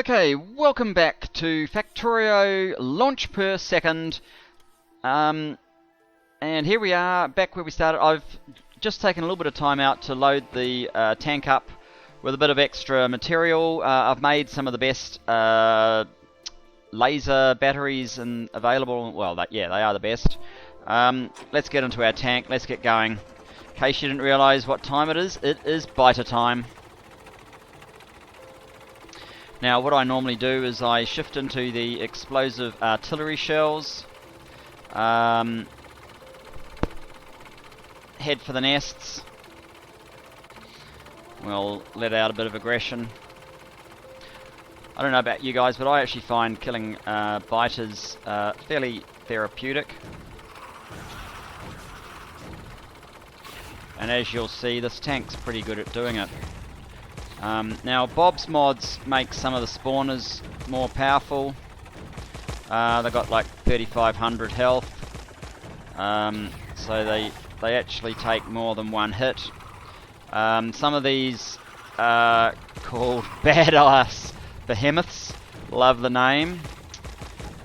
Okay, welcome back to Factorio launch per second. And here we are, back where we started. I've just taken a little bit of time out to load the tank up with a bit of extra material. I've made some of the best laser batteries available. Well, yeah, they are the best. Let's get into our tank. Let's get going. In case you didn't realise what time it is biter time. Now what I normally do is I shift into the explosive artillery shells, head for the nests. We'll let out a bit of aggression. I don't know about you guys, but I actually find killing biters fairly therapeutic. And as you'll see, this tank's pretty good at doing it. Now Bob's mods make some of the spawners more powerful. They've got like 3,500 health, so they actually take more than one hit. Some of these are called badass behemoths. Love the name.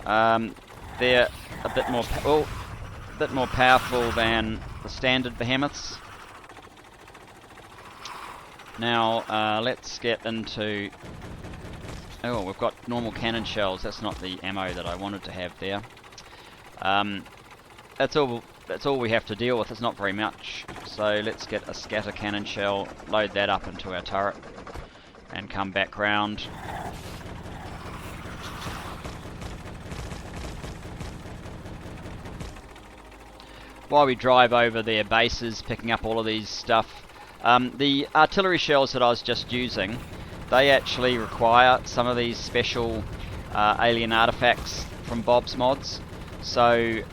They're a bit more powerful than the standard behemoths. Now, let's get into... Oh, we've got normal cannon shells. That's not the ammo that I wanted to have there. That's all we have to deal with. It's not very much. So let's get a scatter cannon shell, load that up into our turret, and come back round. While we drive over their bases, picking up all of these stuff. The artillery shells that I was just using, they actually require some of these special alien artifacts from Bob's mods. So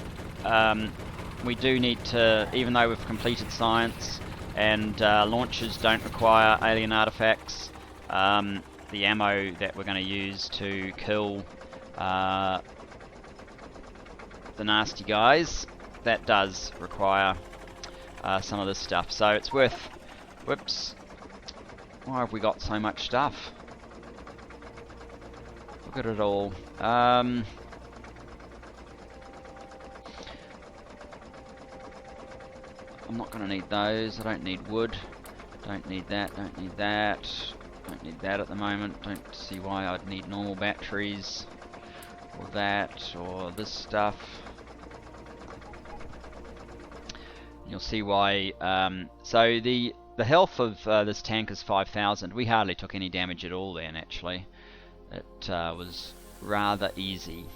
we do need to, even though we've completed science and launchers don't require alien artifacts, the ammo that we're going to use to kill the nasty guys, that does require some of this stuff. So it's worth... Whoops. Why have we got so much stuff? Look at it all. I'm not going to need those. I don't need wood. Don't need that. Don't need that. Don't need that at the moment. Don't see why I'd need normal batteries. Or that. Or this stuff. You'll see why. So the health of this tank is 5,000. We hardly took any damage at all then, actually. It was rather easy.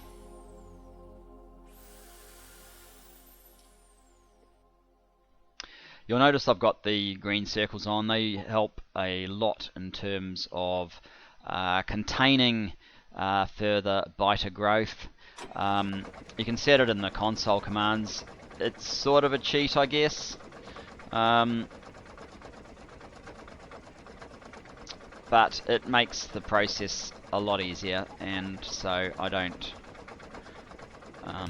You'll notice I've got the green circles on. They help a lot in terms of containing further biter growth. You can set it in the console commands. It's sort of a cheat, I guess. But it makes the process a lot easier, and so I don't... I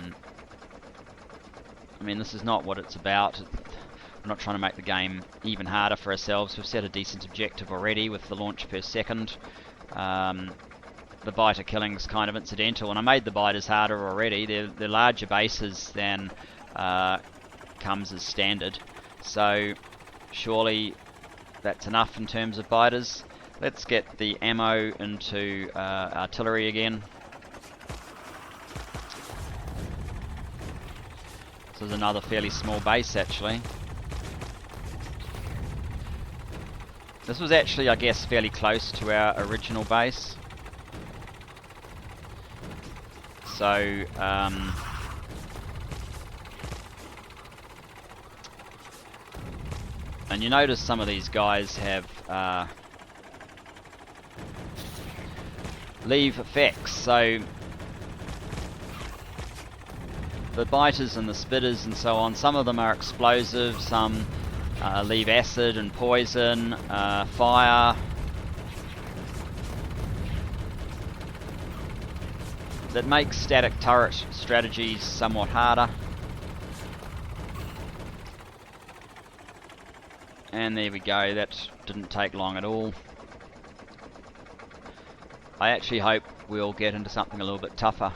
mean, this is not what it's about. I'm not trying to make the game even harder for ourselves. We've set a decent objective already with the launch per second. The biter killing's kind of incidental, and I made the biters harder already. They're larger bases than comes as standard. So surely that's enough in terms of biters. Let's get the ammo into artillery again. This is another fairly small base, actually. This was actually, I guess, fairly close to our original base. So, and you notice some of these guys have leave effects, so the biters and the spitters and so on, some of them are explosive, some leave acid and poison, fire. That makes static turret strategies somewhat harder. And there we go, that didn't take long at all. I actually hope we'll get into something a little bit tougher,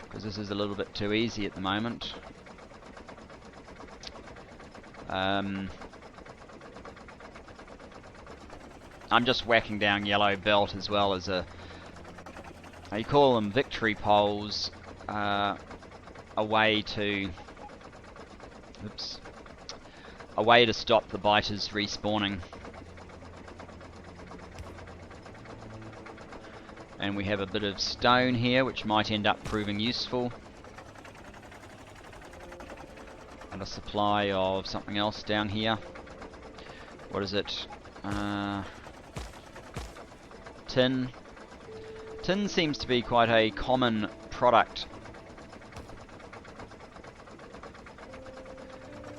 because this is a little bit too easy at the moment. I'm just whacking down yellow belt as well as you call them victory poles, a way to stop the biters respawning. And we have a bit of stone here, which might end up proving useful. And a supply of something else down here. What is it? Tin. Tin seems to be quite a common product.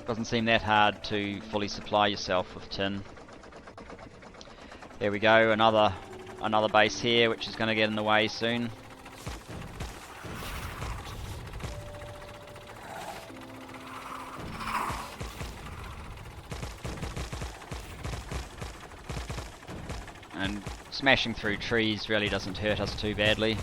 Doesn't seem that hard to fully supply yourself with tin. There we go, another base here, which is going to get in the way soon. And smashing through trees really doesn't hurt us too badly.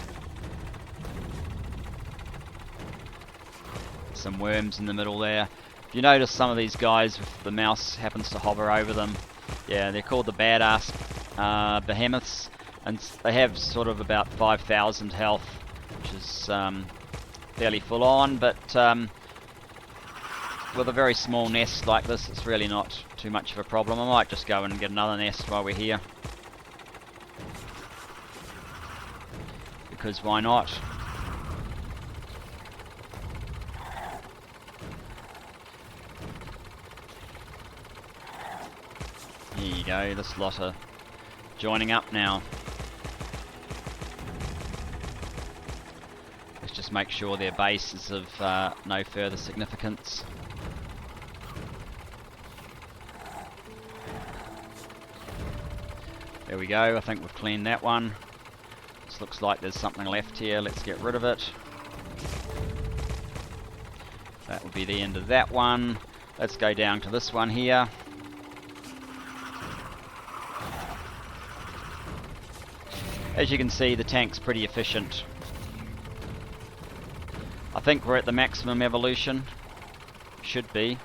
Some worms in the middle there. If you notice some of these guys, if the mouse happens to hover over them, yeah, they're called the badass behemoths, and they have sort of about 5,000 health, which is fairly full on, but with a very small nest like this, it's really not too much of a problem. I might just go and get another nest while we're here, because why not? There you go, this lot are joining up now. Let's just make sure their base is of no further significance. There we go, I think we've cleaned that one. This looks like there's something left here, let's get rid of it. That will be the end of that one. Let's go down to this one here. As you can see, the tank's pretty efficient. I think we're at the maximum evolution. Should be.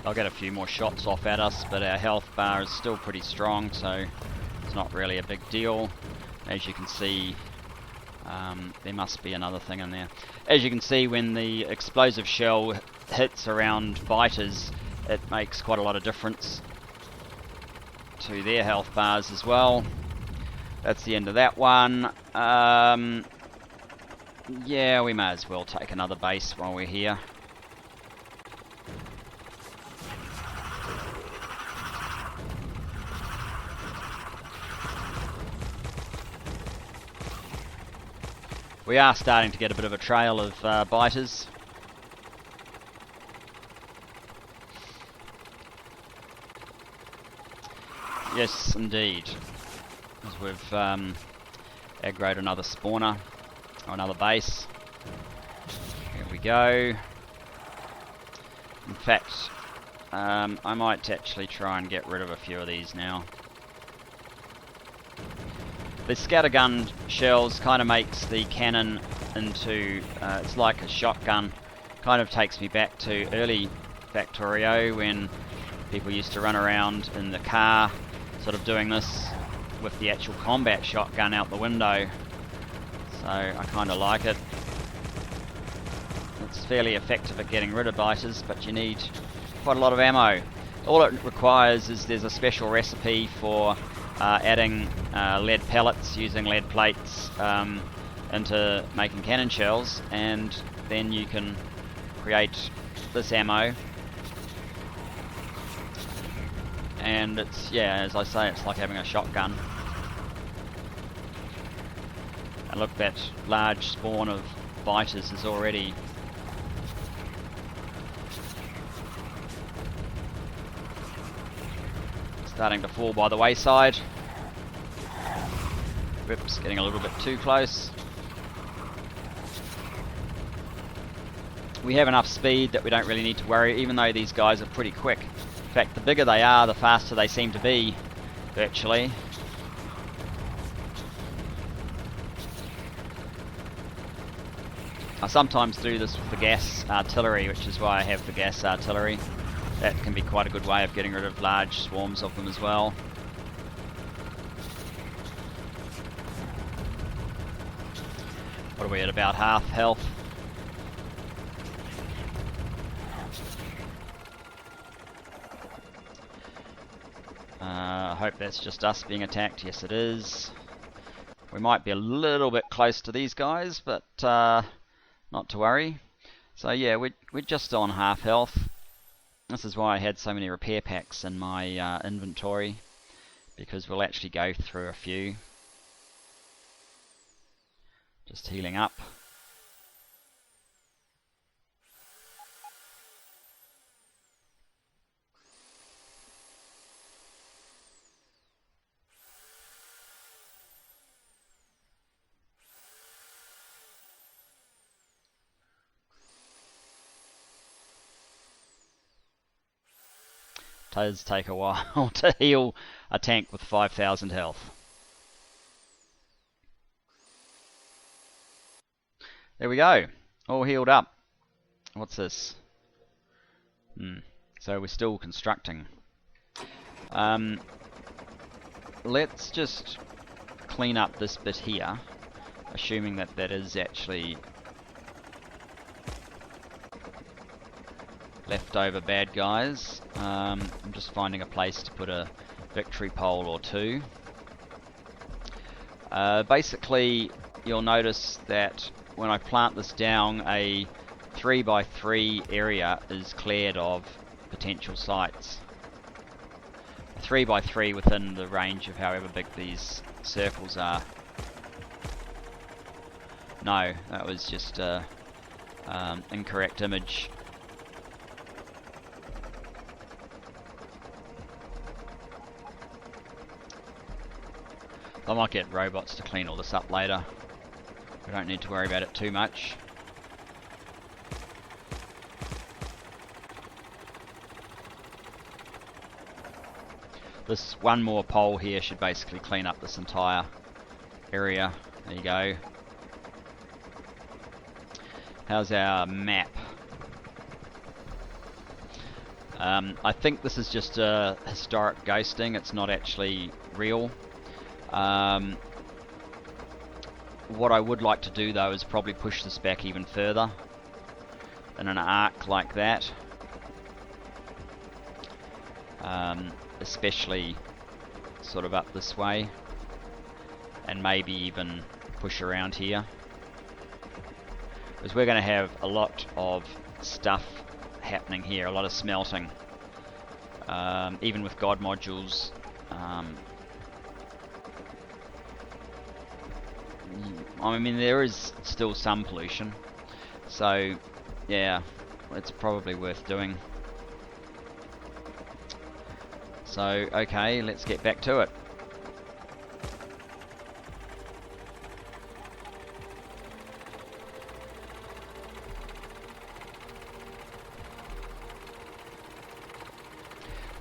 I'll get a few more shots off at us, but our health bar is still pretty strong, so it's not really a big deal. As you can see, there must be another thing in there. As you can see, when the explosive shell hits around biters, it makes quite a lot of difference to their health bars as well. That's the end of that one. Yeah, we may as well take another base while we're here. We are starting to get a bit of a trail of biters. Yes, indeed. As we've aggroed another spawner, or another base. Here we go. In fact, I might actually try and get rid of a few of these now. The scattergun shells kind of makes the cannon into, it's like a shotgun. Kind of takes me back to early Factorio when people used to run around in the car, sort of doing this with the actual combat shotgun out the window. So I kind of like it. It's fairly effective at getting rid of biters, but you need quite a lot of ammo. All it requires is there's a special recipe for adding lead pellets using lead plates into making cannon shells, and then you can create this ammo. And it's, yeah, as I say, it's like having a shotgun. And look, that large spawn of biters is already starting to fall by the wayside. Whoops, getting a little bit too close. We have enough speed that we don't really need to worry, even though these guys are pretty quick. In fact, the bigger they are, the faster they seem to be, virtually. I sometimes do this with the gas artillery, which is why I have the gas artillery. That can be quite a good way of getting rid of large swarms of them as well. What are we at, about half health? I hope that's just us being attacked. Yes, it is. We might be a little bit close to these guys, but not to worry. So yeah, we're just on half health. This is why I had so many repair packs in my inventory, because we'll actually go through a few. Just healing up. Does take a while to heal a tank with 5,000 health. There we go, all healed up. What's this? So we're still constructing. Let's just clean up this bit here, assuming that that is actually leftover bad guys. I'm just finding a place to put a victory pole or two. Basically, you'll notice that when I plant this down, a 3x3 area is cleared of potential sites. 3x3 within the range of however big these circles are. No, that was just a incorrect image. I might get robots to clean all this up later. We don't need to worry about it too much. This one more pole here should basically clean up this entire area. There you go. How's our map? I think this is just a historic ghosting. It's not actually real. What I would like to do though is probably push this back even further in an arc like that, especially sort of up this way, and maybe even push around here, because we're going to have a lot of stuff happening here, a lot of smelting, even with God modules. I mean, there is still some pollution, so yeah, it's probably worth doing. So okay, let's get back to it.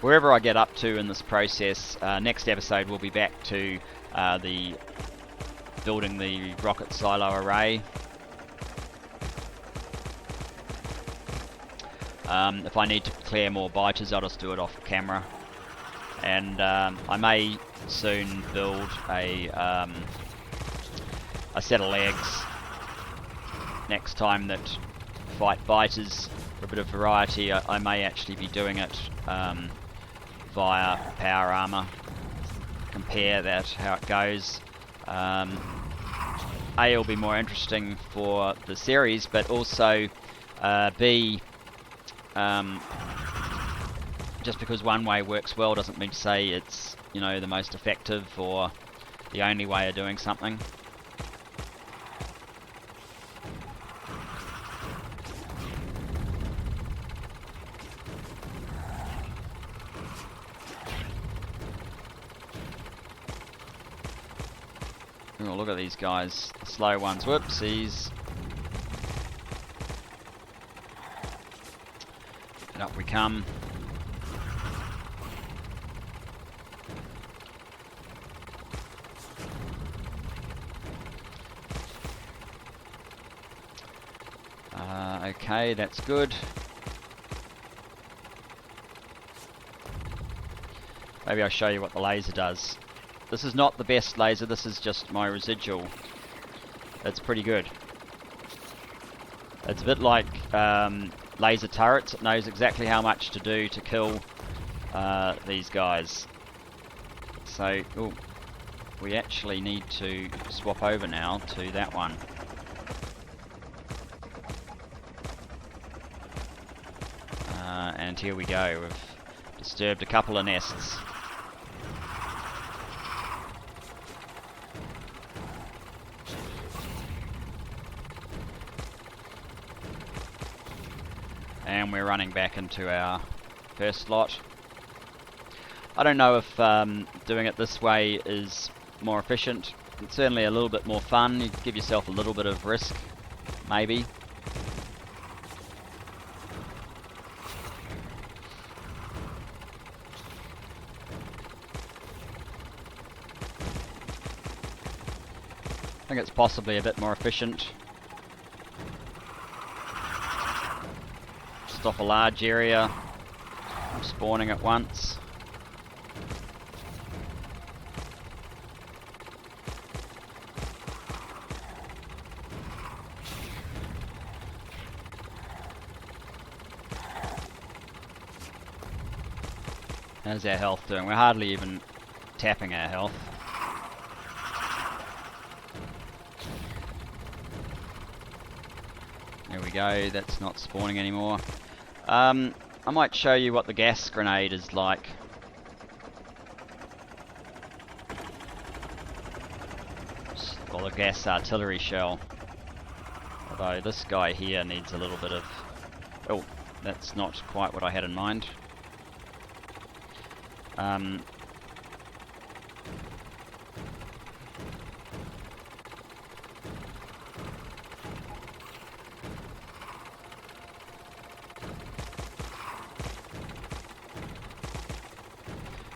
Wherever I get up to in this process, next episode we'll be back to the building the rocket silo array. If I need to clear more biters, I'll just do it off camera. And I may soon build a set of legs next time that fight biters for a bit of variety. I may actually be doing it via power armor. Compare that, how it goes. A, it'll be more interesting for the series, but also B, just because one way works well doesn't mean to say it's, you know, the most effective or the only way of doing something. Oh, look at these guys, the slow ones. Whoopsies. And up we come. Okay, that's good. Maybe I'll show you what the laser does. This is not the best laser, this is just my residual. It's pretty good. It's a bit like laser turrets. It knows exactly how much to do to kill these guys. So, ooh, we actually need to swap over now to that one. And here we go, we've disturbed a couple of nests. And we're running back into our first slot. I don't know if doing it this way is more efficient. It's certainly a little bit more fun. You give yourself a little bit of risk, maybe. I think it's possibly a bit more efficient. Just off a large area, spawning at once. How's our health doing? We're hardly even tapping our health. There we go, that's not spawning anymore. I might show you what the gas grenade is like. Or the gas artillery shell. Although this guy here needs a little bit of... Oh, that's not quite what I had in mind.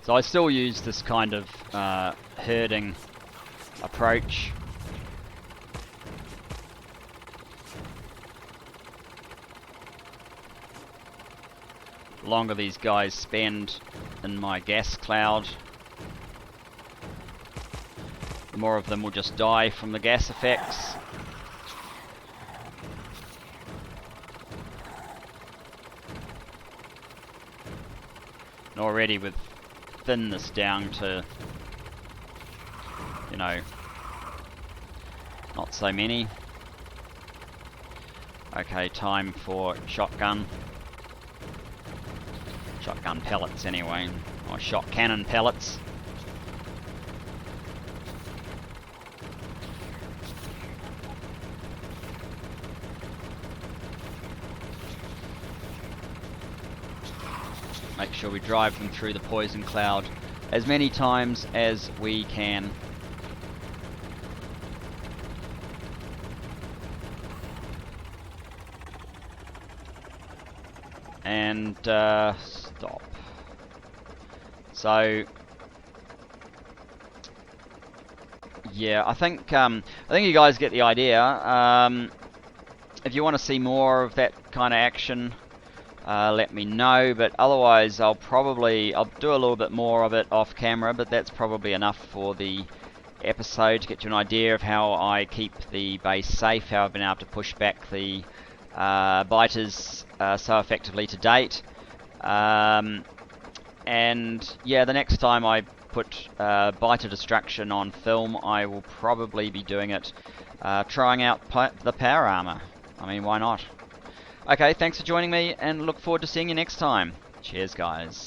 So I still use this kind of herding approach. The longer these guys spend in my gas cloud, the more of them will just die from the gas effects. And already with thin this down to, you know, not so many. Okay, time for shotgun pellets anyway, or shot cannon pellets. Make sure we drive them through the poison cloud as many times as we can. And stop. So yeah, I think you guys get the idea. If you want to see more of that kind of action, let me know, but otherwise I'll do a little bit more of it off camera, but that's probably enough for the episode to get you an idea of how I keep the base safe, how I've been able to push back the biters so effectively to date. And yeah, the next time I put biter destruction on film, I will probably be doing it trying out the power armor. I mean, why not? Okay, thanks for joining me, and look forward to seeing you next time. Cheers, guys.